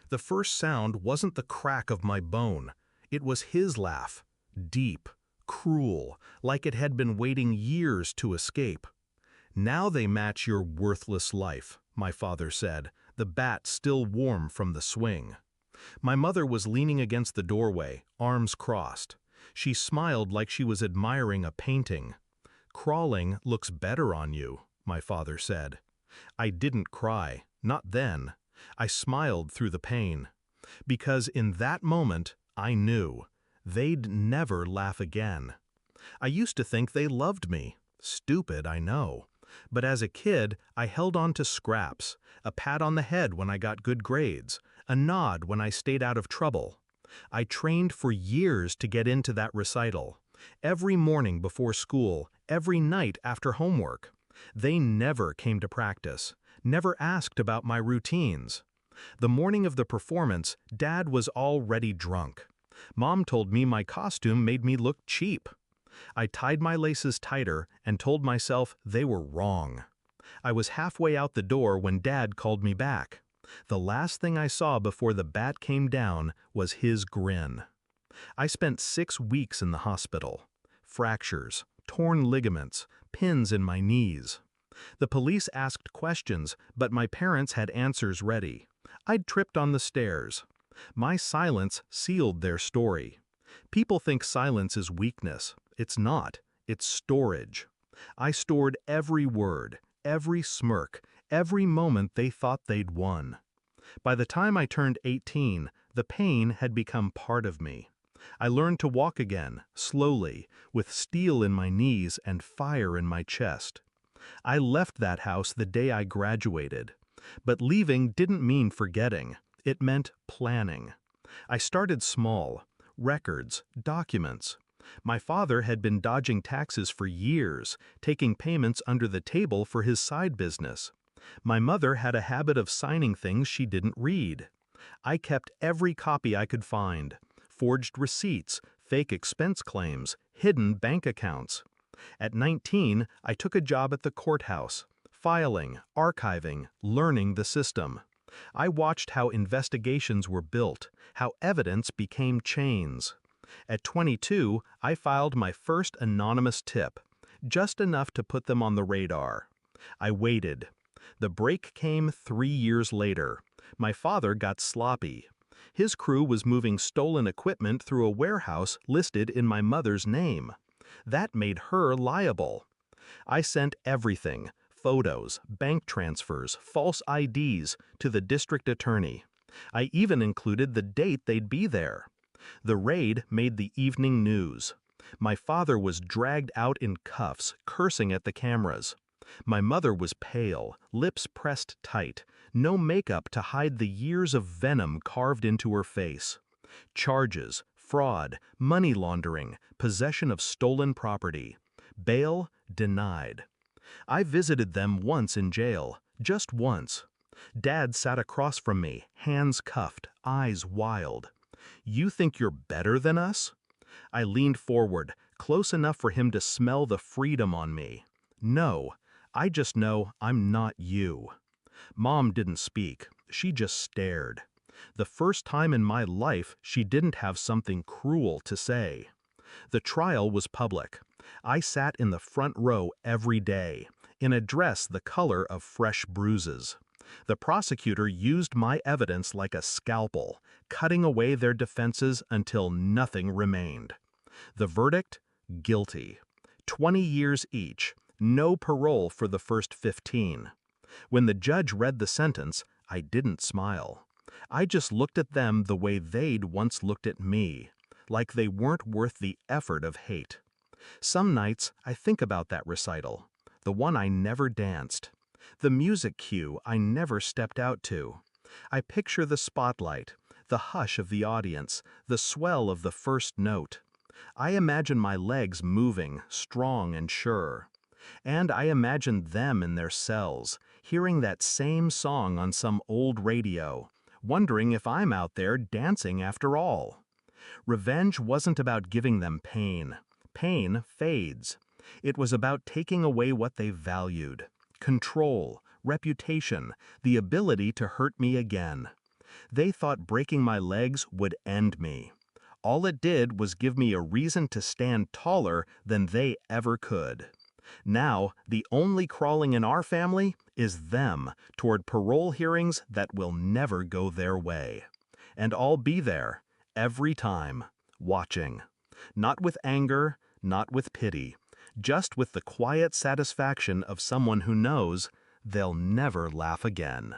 The first sound wasn't the crack of my bone. It was his laugh, deep, cruel, like it had been waiting years to escape. "Now they match your worthless life," my father said, the bat still warm from the swing. My mother was leaning against the doorway, arms crossed. She smiled like she was admiring a painting. "Crawling looks better on you," my father said. I didn't cry, not then. I smiled through the pain. Because in that moment, I knew they'd never laugh again. I used to think they loved me. Stupid, I know. But as a kid, I held on to scraps, a pat on the head when I got good grades, a nod when I stayed out of trouble. I trained for years to get into that recital. Every morning before school, every night after homework. They never came to practice, never asked about my routines. The morning of the performance, Dad was already drunk. Mom told me my costume made me look cheap. I tied my laces tighter and told myself they were wrong. I was halfway out the door when Dad called me back. The last thing I saw before the bat came down was his grin. I spent 6 weeks in the hospital. Fractures, torn ligaments, pins in my knees. The police asked questions, but my parents had answers ready. I'd tripped on the stairs. My silence sealed their story. People think silence is weakness. It's not. It's storage. I stored every word, every smirk, every moment they thought they'd won. By the time I turned 18, the pain had become part of me. I learned to walk again, slowly, with steel in my knees and fire in my chest. I left that house the day I graduated. But leaving didn't mean forgetting. It meant planning. I started small. Records, documents. My father had been dodging taxes for years, taking payments under the table for his side business. My mother had a habit of signing things she didn't read. I kept every copy I could find. Forged receipts, fake expense claims, hidden bank accounts. At 19, I took a job at the courthouse, filing, archiving, learning the system. I watched how investigations were built, how evidence became chains. At 22, I filed my first anonymous tip, just enough to put them on the radar. I waited. The break came 3 years later. My father got sloppy. His crew was moving stolen equipment through a warehouse listed in my mother's name. That made her liable. I sent everything, photos, bank transfers, false IDs, to the district attorney. I even included the date they'd be there. The raid made the evening news. My father was dragged out in cuffs, cursing at the cameras. My mother was pale, lips pressed tight, no makeup to hide the years of venom carved into her face. Charges, fraud, money laundering, possession of stolen property. Bail denied. I visited them once in jail, just once. Dad sat across from me, hands cuffed, eyes wild. "You think you're better than us?" I leaned forward, close enough for him to smell the freedom on me. "No, I just know I'm not you." Mom didn't speak. She just stared. The first time in my life she didn't have something cruel to say. The trial was public. I sat in the front row every day, in a dress the color of fresh bruises. The prosecutor used my evidence like a scalpel, cutting away their defenses until nothing remained. The verdict? Guilty. 20 years each. No parole for the first 15. When the judge read the sentence, I didn't smile. I just looked at them the way they'd once looked at me, like they weren't worth the effort of hate. Some nights I think about that recital, the one I never danced, the music cue I never stepped out to. I picture the spotlight, the hush of the audience, the swell of the first note. I imagine my legs moving, strong and sure. And I imagine them in their cells, hearing that same song on some old radio, wondering if I'm out there dancing after all. Revenge wasn't about giving them pain. Pain fades. It was about taking away what they valued: control, reputation, the ability to hurt me again. They thought breaking my legs would end me. All it did was give me a reason to stand taller than they ever could. Now, the only crawling in our family is them toward parole hearings that will never go their way. And I'll be there, every time, watching. Not with anger, not with pity, just with the quiet satisfaction of someone who knows they'll never laugh again.